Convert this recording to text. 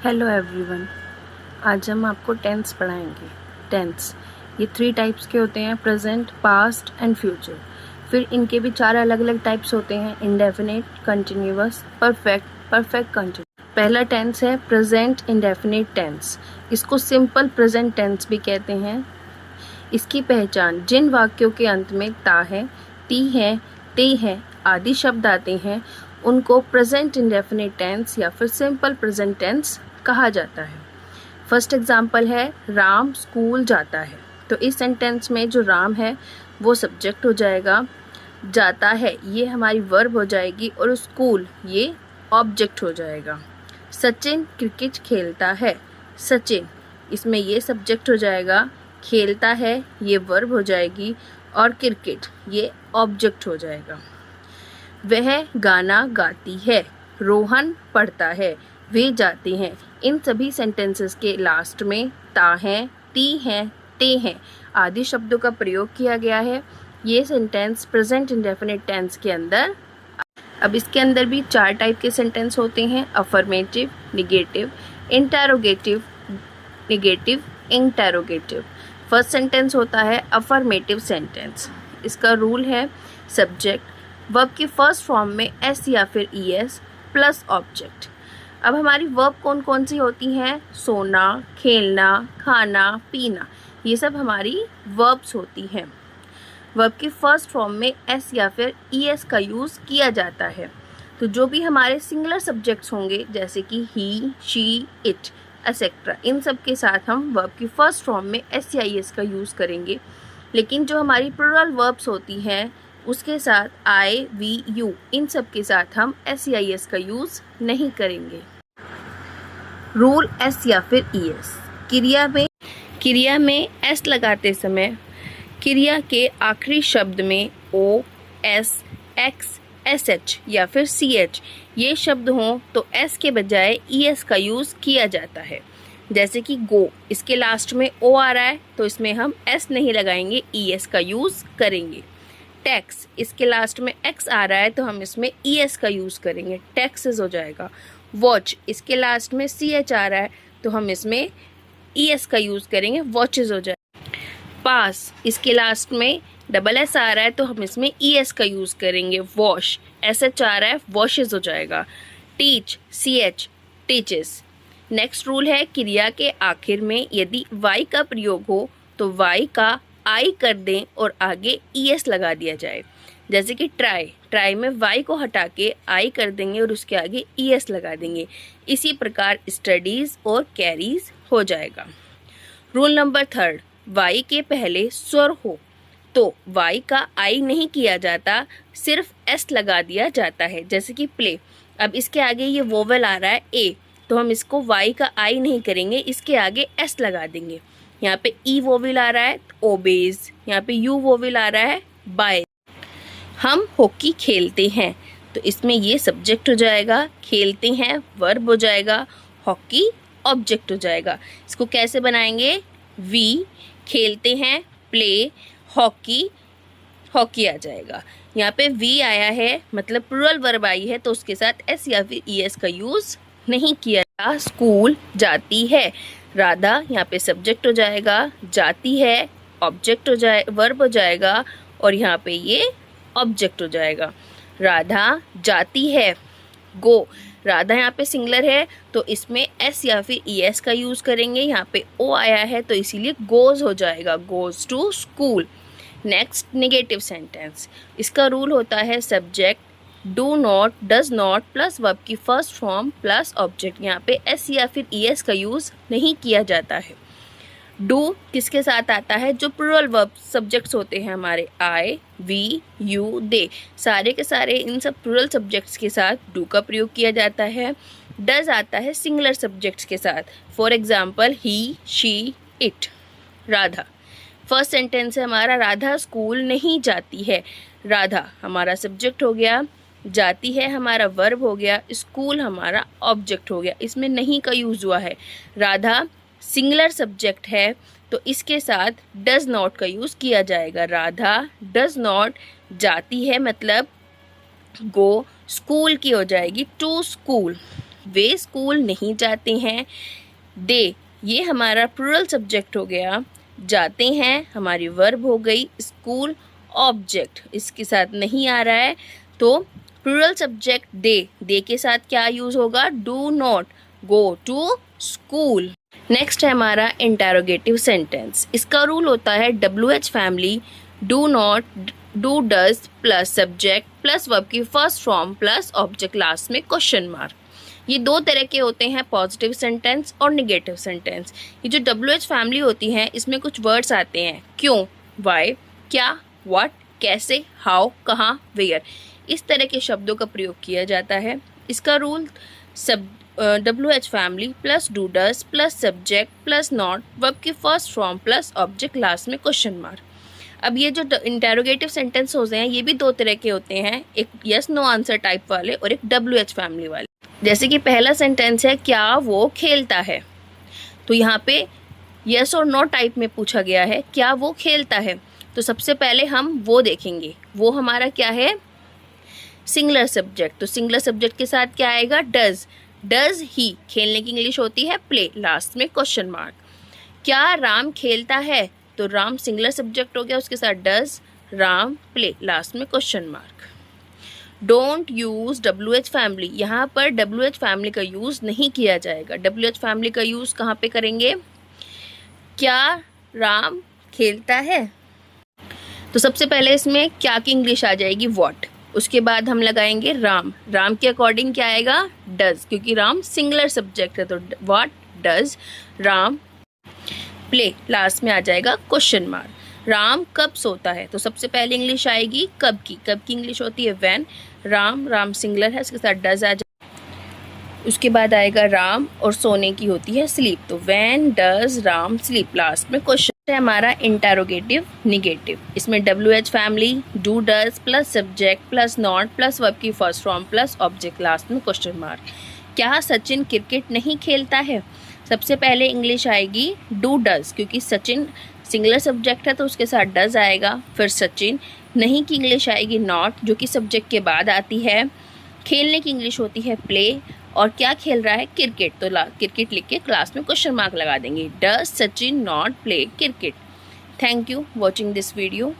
Hello everyone. आज हम आपको टेंस पढ़ाएंगे। टेंस ये 3 टाइप्स के होते हैं, प्रेजेंट, पास्ट एंड फ्यूचर। फिर इनके भी 4 अलग अलग टाइप्स होते हैं, indefinite, continuous, perfect, perfect continuous. पहला टेंस है प्रेजेंट इंडेफिनिट टेंस। इसको सिंपल प्रेजेंट टेंस भी कहते हैं। इसकी पहचान, जिन वाक्यों के अंत में ता है, ती है, ते है आदि शब्द आते हैं उनको प्रेजेंट इंडेफिनिट टेंस या फिर सिंपल प्रेजेंट टेंस कहा जाता है। फर्स्ट एग्जाम्पल है राम स्कूल जाता है। तो इस सेंटेंस में जो राम है वो सब्जेक्ट हो जाएगा, जाता है ये हमारी वर्ब हो जाएगी और स्कूल ये ऑब्जेक्ट हो जाएगा। सचिन क्रिकेट खेलता है, सचिन इसमें ये सब्जेक्ट हो जाएगा, खेलता है ये वर्ब हो जाएगी और क्रिकेट ये ऑब्जेक्ट हो जाएगा। वह गाना गाती है, रोहन पढ़ता है, वे जाते हैं। इन सभी सेंटेंसेस के लास्ट में ता है, ती है, ते हैं आदि शब्दों का प्रयोग किया गया है। ये सेंटेंस प्रेजेंट इंडेफिनिट टेंस के अंदर। अब इसके अंदर भी 4 टाइप के सेंटेंस होते हैं, affirmative, negative, interrogative, negative, interrogative. First sentence होता है अफर्मेटिव सेंटेंस। इसका रूल है सब्जेक्ट वर्ब की फर्स्ट फॉर्म में एस या फिर ईएस प्लस ऑब्जेक्ट। अब हमारी वर्ब कौन कौन सी होती हैं? सोना, खेलना, खाना, पीना, ये सब हमारी वर्ब्स होती हैं। वर्ब की फर्स्ट फॉर्म में एस या फिर ईएस का यूज़ किया जाता है। तो जो भी हमारे सिंगुलर सब्जेक्ट्स होंगे जैसे कि ही, शी, इट एसेट्रा, इन सब के साथ हम वर्ब की फर्स्ट फॉर्म में एस या ईएस का यूज़ करेंगे। लेकिन जो हमारी प्लूरल वर्ब्स होती हैं उसके साथ आई, वी, यू, इन सब के साथ हम एस या एस का यूज़ नहीं करेंगे। रूल एस या फिर ईएस। क्रिया में एस लगाते समय क्रिया के आखिरी शब्द में ओ, एस, एक्स, एस एच या फिर सी एच ये शब्द हों तो एस के बजाय ईएस का यूज़ किया जाता है। जैसे कि गो, इसके लास्ट में ओ आ रहा है तो इसमें हम एस नहीं लगाएंगे, ईएस का यूज़ करेंगे। टैक्स, इसके लास्ट में एक्स आ रहा है तो हम इसमें ईएस का यूज़ करेंगे, टैक्सेस हो जाएगा। वॉच, इसके लास्ट में सी एच आ रहा है तो हम इसमें ईएस का यूज़ करेंगे, वॉचेस हो जाएगा। पास, इसके लास्ट में डबल एस आ रहा है तो हम इसमें ईएस का यूज़ करेंगे, वॉश, एस एच आ रहा है, वॉशेस हो जाएगा। Teach, C H, teaches. Next rule है क्रिया के आखिर में यदि वाई का प्रयोग हो तो वाई का आई कर दें और आगे ईएस लगा दिया जाए। जैसे कि ट्राई में वाई को हटा के आई कर देंगे और उसके आगे ईएस लगा देंगे। इसी प्रकार स्टडीज़ और कैरीज हो जाएगा। रूल नंबर 3, वाई के पहले स्वर हो तो वाई का आई नहीं किया जाता, सिर्फ एस लगा दिया जाता है। जैसे कि प्ले, अब इसके आगे ये वोवेल आ रहा है ए तो हम इसको वाई का आई नहीं करेंगे, इसके आगे एस लगा देंगे। यहाँ पे ई वोवेल आ रहा है ओबेज, यहाँ पे यू वोवेल आ रहा है बाय। हम हॉकी खेलते हैं तो इसमें ये सब्जेक्ट हो जाएगा, खेलते हैं वर्ब हो जाएगा, हॉकी ऑब्जेक्ट हो जाएगा। इसको कैसे बनाएंगे? वी, खेलते हैं प्ले, हॉकी, हॉकी आ जाएगा। यहाँ पे वी आया है मतलब प्लूरल वर्ब आई है तो उसके साथ एस या फिर ईएस का यूज़ नहीं किया। स्कूल जाती है, राधा यहाँ पे सब्जेक्ट हो जाएगा, जाती है ऑब्जेक्ट हो जाए, वर्ब हो जाएगा और यहाँ पे ये ऑब्जेक्ट हो जाएगा। राधा जाती है, गो, राधा यहाँ पे सिंगुलर है तो इसमें एस या फिर ईएस का यूज़ करेंगे। यहाँ पे ओ आया है तो इसीलिए गोज हो जाएगा, goes to school. Next negative sentence. इसका रूल होता है subject do not, does not plus verb की फर्स्ट फॉर्म प्लस ऑब्जेक्ट। यहाँ पे एस या फिर ईएस का यूज़ नहीं किया जाता है। डू किसके साथ आता है? जो प्लूरल वर्ब सब्जेक्ट्स होते हैं हमारे आई, वी, यू, दे, सारे के सारे इन सब प्लूरल सब्जेक्ट्स के साथ डू का प्रयोग किया जाता है। डज आता है सिंगुलर सब्जेक्ट्स के साथ, for example he, she, it. Radha, first sentence है हमारा राधा स्कूल नहीं जाती है। राधा हमारा सब्जेक्ट हो गया, जाती है हमारा वर्ब हो गया, स्कूल हमारा ऑब्जेक्ट हो गया। इसमें नहीं का यूज़ हुआ है। राधा सिंगुलर सब्जेक्ट है तो इसके साथ डज नॉट का यूज़ किया जाएगा। राधा डज नॉट जाती है मतलब गो, स्कूल की हो जाएगी टू स्कूल। वे स्कूल नहीं जाते हैं। दे, ये हमारा प्लूरल सब्जेक्ट हो गया। जाते हैं हमारी वर्ब हो गई। स्कूल ऑब्जेक्ट इसके साथ नहीं आ रहा है, तो प्लूरल सब्जेक्ट दे के साथ क्या यूज होगा? Do not go to school. Next है हमारा इंटेरोगेटिव सेंटेंस। इसका रूल होता है WH family, do not, do does plus subject plus verb की first form plus object last में क्वेश्चन मार्क। ये दो तरह के होते हैं, पॉजिटिव सेंटेंस और निगेटिव सेंटेंस। ये जो WH फैमिली होती है इसमें कुछ वर्ड्स आते हैं, क्यों, वाई, क्या, व्हाट, कैसे, हाउ, कहाँ, वेयर, इस तरह के शब्दों का प्रयोग किया जाता है। इसका rule WH family plus do does plus subject plus not verb की first form plus object last में क्वेश्चन मार्क। अब ये जो इंटेरोगेटिव सेंटेंस होते हैं ये भी दो तरह के होते हैं, एक यस नो आंसर टाइप वाले और एक WH फैमिली वाले। जैसे कि पहला सेंटेंस है, क्या वो खेलता है, तो यहाँ पे यस और नो टाइप में पूछा गया है, क्या वो खेलता है। तो सबसे पहले हम वो देखेंगे, वो हमारा क्या है? Singular subject. तो सिंगुलर सब्जेक्ट के साथ क्या आएगा? डज। डज ही, खेलने की इंग्लिश होती है प्ले, लास्ट में क्वेश्चन मार्क। क्या राम खेलता है, तो राम सिंगुलर सब्जेक्ट हो गया, उसके साथ डज, राम प्ले, लास्ट में question mark. Don't use WH family, यहाँ पर WH फैमिली का यूज नहीं किया जाएगा। WH फैमिली का यूज कहाँ पे करेंगे? क्या राम खेलता है, तो सबसे पहले इसमें क्या की इंग्लिश आ जाएगी? व्हाट। उसके बाद हम लगाएंगे राम। राम के अकॉर्डिंग क्या आएगा? डज, क्योंकि राम सिंगुलर सब्जेक्ट है, तो what does Ram play, last में आ जाएगा क्वेश्चन मार्क। राम कब सोता है, तो सबसे पहले इंग्लिश आएगी कब की। कब की इंग्लिश होती है व्हेन। राम सिंगुलर है, इसके साथ डज आ जाएगा। उसके बाद आएगा राम और सोने की होती है स्लीप, तो when does Ram sleep, last में क्वेश्चन है हमारा इंटेरोगेटिव निगेटिव। इसमें WH family, do does plus subject plus not plus verb की first form plus object last में क्वेश्चन मार्क। क्या सचिन क्रिकेट नहीं खेलता है, सबसे पहले इंग्लिश आएगी डू डज, क्योंकि सचिन सिंगुलर सब्जेक्ट है तो उसके साथ डज आएगा। फिर सचिन, नहीं की इंग्लिश आएगी नॉट, जो कि सब्जेक्ट के बाद आती है। खेलने की इंग्लिश होती है प्ले, और क्या खेल रहा है? क्रिकेट, तो क्रिकेट लिख के क्लास में क्वेश्चन मार्क लगा देंगे। Does Sachin not play cricket. Thank you watching this video.